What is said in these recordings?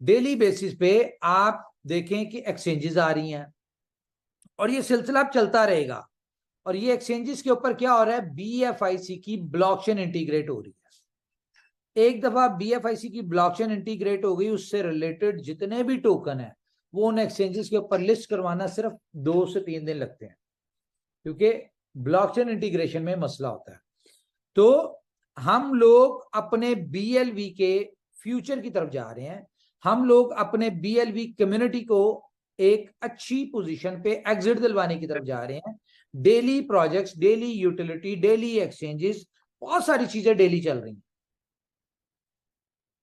Daily basis पे आप देखें कि एक्सचेंजेस आ रही हैं और ये सिलसिला अब चलता रहेगा। और ये एक्सचेंजेस के ऊपर क्या हो रहा है, BFIC की ब्लॉकचेन इंटीग्रेट हो रही है। एक दफा BFIC की ब्लॉकचेन इंटीग्रेट हो गई, उससे रिलेटेड जितने भी टोकन है वो उन एक्सचेंजेस के ऊपर लिस्ट करवाना सिर्फ 2 से 3 दिन लगते हैं, क्योंकि ब्लॉकचेन इंटीग्रेशन में मसला होता है। तो हम लोग अपने BLV के फ्यूचर की तरफ जा रहे हैं। हम लोग अपने BLV कम्युनिटी को एक अच्छी पोजीशन पे एग्जिट दिलवाने की तरफ जा रहे हैं। Daily projects, daily utility, daily exchanges, बहुत सारी चीजें डेली चल रही हैं।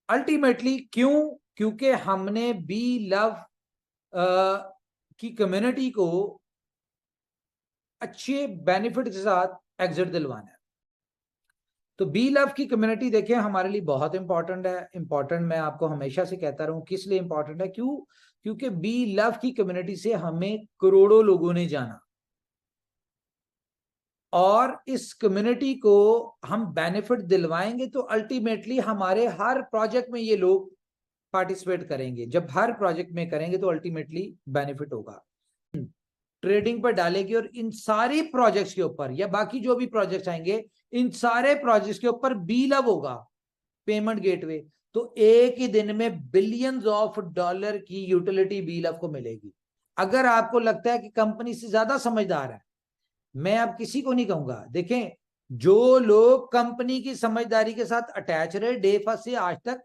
अल्टीमेटली क्यों? क्योंकि हमने बी लव की कम्युनिटी को अच्छे बेनिफिट के साथ एग्जिट दिलवाना है। तो बी लव की कम्युनिटी देखें हमारे लिए बहुत इंपॉर्टेंट है। इंपॉर्टेंट मैं आपको हमेशा से कहता रहा हूं, किस लिए इंपॉर्टेंट है, क्यों? क्योंकि बी लव की कम्युनिटी से हमें करोड़ों लोगों ने जाना, और इस कम्युनिटी को हम बेनिफिट दिलवाएंगे तो अल्टीमेटली हमारे हर प्रोजेक्ट में ये लोग पार्टिसिपेट करेंगे। जब हर प्रोजेक्ट में करेंगे तो अल्टीमेटली बेनिफिट होगा। ट्रेडिंग पर डालेगी और इन सारे प्रोजेक्ट्स के ऊपर या बाकी जो भी प्रोजेक्ट्स आएंगे, इन सारे प्रोजेक्ट्स के ऊपर बी लव होगा, पेमेंट गेटवे। तो एक ही दिन में बिलियंस ऑफ डॉलर की यूटिलिटी बी लव को मिलेगी। अगर आपको लगता है कि कंपनी से ज्यादा समझदार है, मैं अब किसी को नहीं कहूंगा। देखें, जो लोग कंपनी की समझदारी के साथ अटैच रहे डे फर्स्ट से आज तक,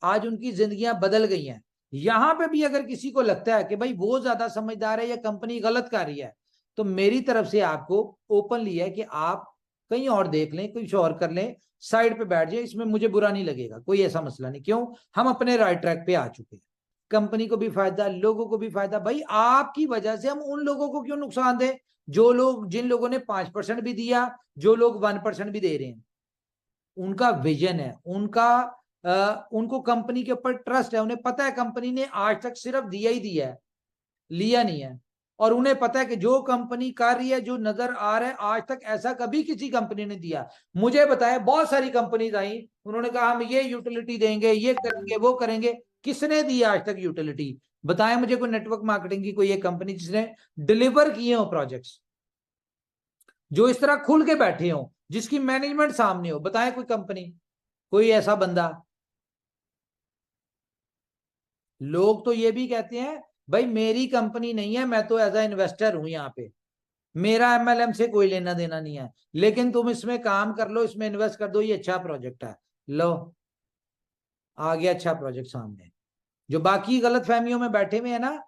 आज उनकी जिंदगियां बदल गई हैं। यहां पे भी अगर किसी को लगता है कि भाई वो ज्यादा समझदार है या कंपनी गलत कर रही है, तो मेरी तरफ से आपको ओपनली है कि आप कहीं और देख लें, कुछ और कर लें, साइड पे बैठ जाए, इसमें मुझे बुरा नहीं लगेगा, कोई ऐसा मसला नहीं। क्यों? हम अपने राइट ट्रैक पे आ चुके हैं। कंपनी को भी फायदा, लोगों को भी फायदा। भाई आपकी वजह से हम उन लोगों को क्यों नुकसान दें जो लोग, जिन लोगों ने 5% भी दिया, जो लोग 1% भी दे रहे हैं। उनका विजन है, उनको कंपनी के ऊपर ट्रस्ट है, उन्हें पता है कंपनी ने आज तक सिर्फ दिया ही दिया है, लिया नहीं है। और उन्हें पता है कि जो कंपनी कर रही है, जो नजर आ रहा है, आज तक ऐसा कभी किसी कंपनी ने दिया। मुझे बताया, बहुत सारी कंपनीज आई, उन्होंने कहा हम ये यूटिलिटी देंगे, ये करेंगे, वो करेंगे। किसने दी आज तक यूटिलिटी? बताया मुझे कोई नेटवर्क मार्केटिंग की कोई एक कंपनी जिसने डिलीवर किए हो प्रोजेक्ट्स, जो इस तरह खुल के बैठे हो, जिसकी मैनेजमेंट सामने हो। बताए कोई कंपनी, कोई ऐसा बंदा? लोग तो ये भी कहते हैं भाई मेरी कंपनी नहीं है, मैं तो एज अ इन्वेस्टर हूं यहाँ पे, मेरा MLM से कोई लेना देना नहीं है, लेकिन तुम इसमें काम कर लो, इसमें इन्वेस्ट कर दो, ये अच्छा प्रोजेक्ट है। लो, आ गया अच्छा प्रोजेक्ट सामने। जो बाकी गलत फहमियों में बैठे हुए है ना,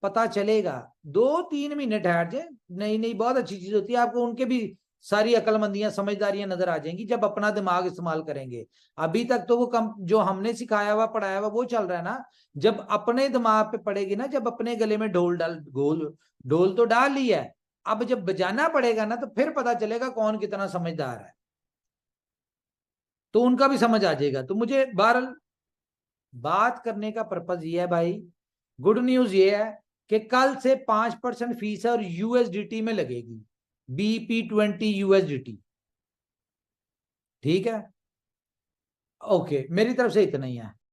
पता चलेगा। 2-3 महीने ठहर जाए, नई नई बहुत अच्छी चीज होती है, आपको उनके भी सारी अकलमंदियां, समझदारियां नजर आ जाएंगी जब अपना दिमाग इस्तेमाल करेंगे। अभी तक तो वो कम जो हमने सिखाया हुआ पढ़ाया हुआ वो चल रहा है ना। जब अपने दिमाग पे पड़ेगी ना, जब अपने गले में ढोल तो डाल लिया है, अब जब बजाना पड़ेगा ना, तो फिर पता चलेगा कौन कितना समझदार है, तो उनका भी समझ आ जाएगा। तो मुझे बहरहाल बात करने का पर्पज ये है भाई, गुड न्यूज ये है कि कल से 5% फीस है और USDT में लगेगी, BP20 USDT। ठीक है, ओके, मेरी तरफ से इतना ही है।